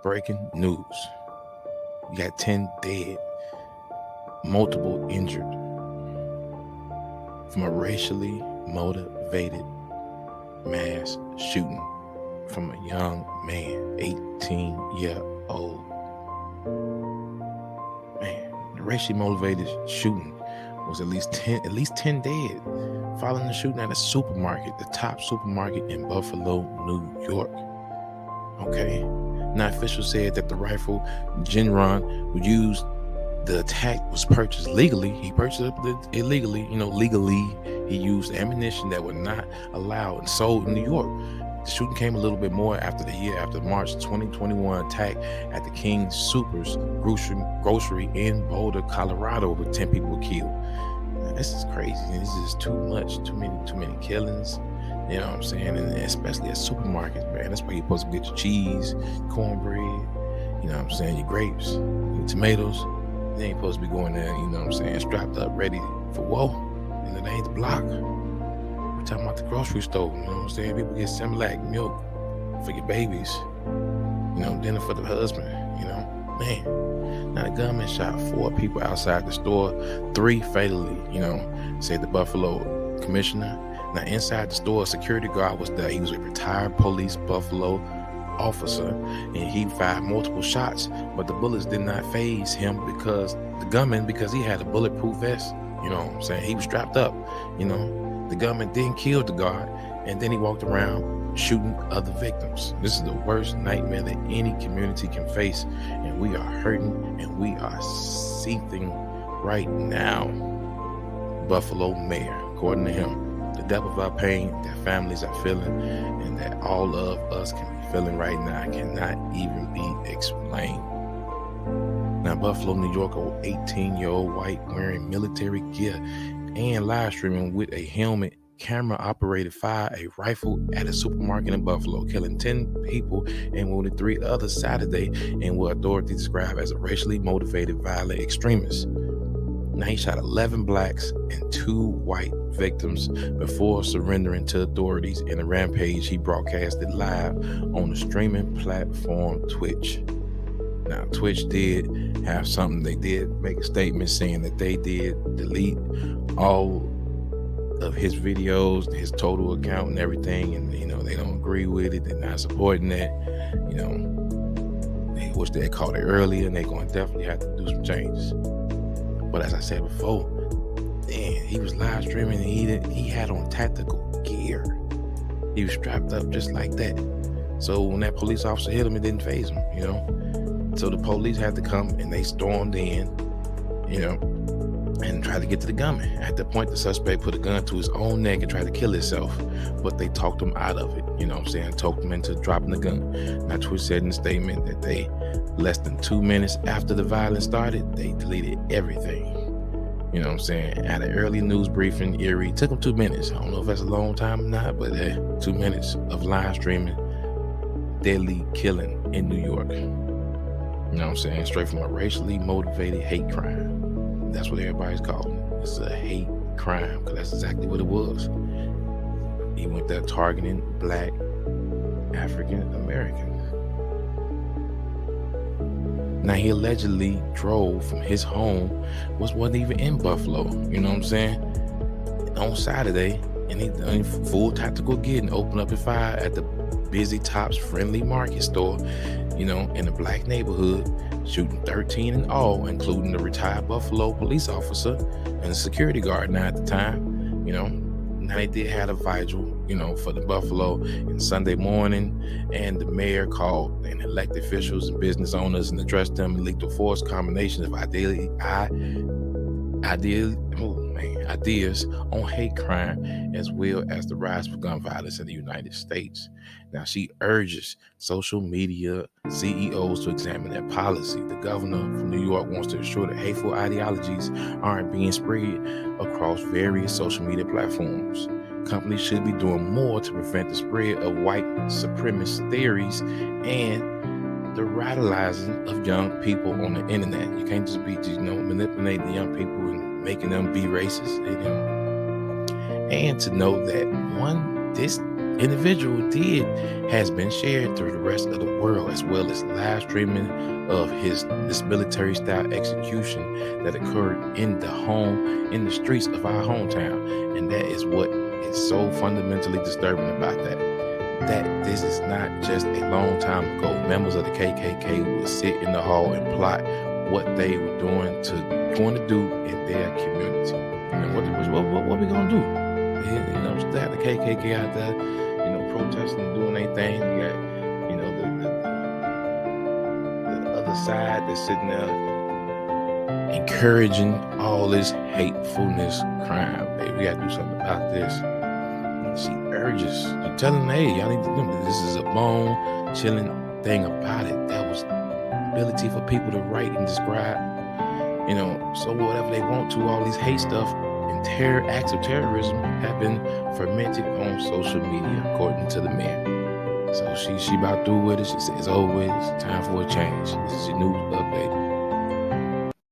breaking news. You got 10 dead, multiple injured from a racially motivated mass shooting from a young man, 18-year-old. Man, the racially motivated shooting was at least 10 dead following the shooting at a supermarket, the top supermarket in Buffalo, New York. Okay. Now, officials said that the rifle Ginron used, the attack was purchased legally. He purchased it illegally. Legally, he used ammunition that was not allowed and sold in New York. The shooting came a little bit more after the March 2021 attack at the King Soopers grocery in Boulder, Colorado, where 10 people were killed. Now, this is crazy. This is too much. Too many killings. You know what I'm saying? And especially at supermarkets, man. That's where you're supposed to get your cheese, cornbread, you know what I'm saying, your grapes, your tomatoes. They ain't supposed to be going there, you know what I'm saying, strapped up, ready for war. And it ain't the block. We're talking about the grocery store, you know what I'm saying? People get Similac, milk for your babies, dinner for the husband, man. Now, the gunman shot 4 people outside the store, 3 fatally, said the Buffalo commissioner. Now, inside the store, a security guard was there. He was a retired police Buffalo officer, and he fired multiple shots, but the bullets did not faze him because he had a bulletproof vest. You know what I'm saying? He was strapped up. The gunman then killed the guard, and then he walked around shooting other victims. This is the worst nightmare that any community can face, and we are hurting and we are seething right now. Buffalo mayor, according to him, the depth of our pain that families are feeling and that all of us can be feeling right now cannot even be explained. Now, Buffalo, New York, an 18-year-old white wearing military gear and live streaming with a helmet, camera operated, fired a rifle at a supermarket in Buffalo, killing 10 people and wounded 3 others Saturday in what authorities describe as a racially motivated violent extremist. Now, he shot 11 blacks and 2 white victims before surrendering to authorities in a rampage he broadcasted live on the streaming platform Twitch. Now, Twitch did have something. They did make a statement saying that they did delete all of his videos, his total account and everything, and they don't agree with it. They're not supporting that. They wish they had caught it earlier, and they're going to definitely have to do some changes. But as I said before, he was live streaming and he had on tactical gear. He was strapped up just like that. So when that police officer hit him, it didn't faze him, So the police had to come and they stormed in, and tried to get to the gunman. At that point, the suspect put a gun to his own neck and tried to kill himself, but they talked him out of it, talked him into dropping the gun. Now, Twitch said in a statement that they, less than 2 minutes after the violence started, they deleted everything. At an early news briefing, Erie, took them 2 minutes. I don't know if that's a long time or not, but 2 minutes of live streaming, deadly killing in New York. Straight from a racially motivated hate crime. That's what everybody's calling it. It's a hate crime, because that's exactly what it was. He went there targeting Black African Americans. Now, he allegedly drove from his home, wasn't even in Buffalo, on Saturday, and he in full tactical gear and opened up a fire at the busy Tops Friendly Market store, in a black neighborhood, shooting 13 in all, including the retired Buffalo police officer and the security guard now at the time. Now, they did have a vigil, for the Buffalo and Sunday morning, and the mayor called and elected officials and business owners and addressed them in lethal force combination of ideas on hate crime, as well as the rise of gun violence in the United States. Now, she urges social media CEOs to examine their policy. The governor from New York wants to ensure that hateful ideologies aren't being spread across various social media platforms. Companies should be doing more to prevent the spread of white supremacist theories and the radicalizing of young people on the internet. You can't just be, manipulating young people and making them be racist, And to know that, individual has been shared through the rest of the world, as well as live streaming of this military style execution that occurred in the streets of our hometown. And that is what is so fundamentally disturbing about that this is not just a long time ago. Members of the KKK would sit in the hall and plot what they were going to do in their community. And what we gonna do? Still have the KKK out there, protesting and doing their thing. You got, the other side that's sitting there encouraging all this hatefulness, crime. Hey, we gotta do something about this. And she urges, she's telling, hey, y'all need to do this. This is a bone chilling thing about it. That was ability for people to write and describe, so whatever they want to, all these hate stuff and acts of terrorism have been fermented on social media, according to the mayor. So she about through with it. She says, over with. It's time for a change. This is your news update.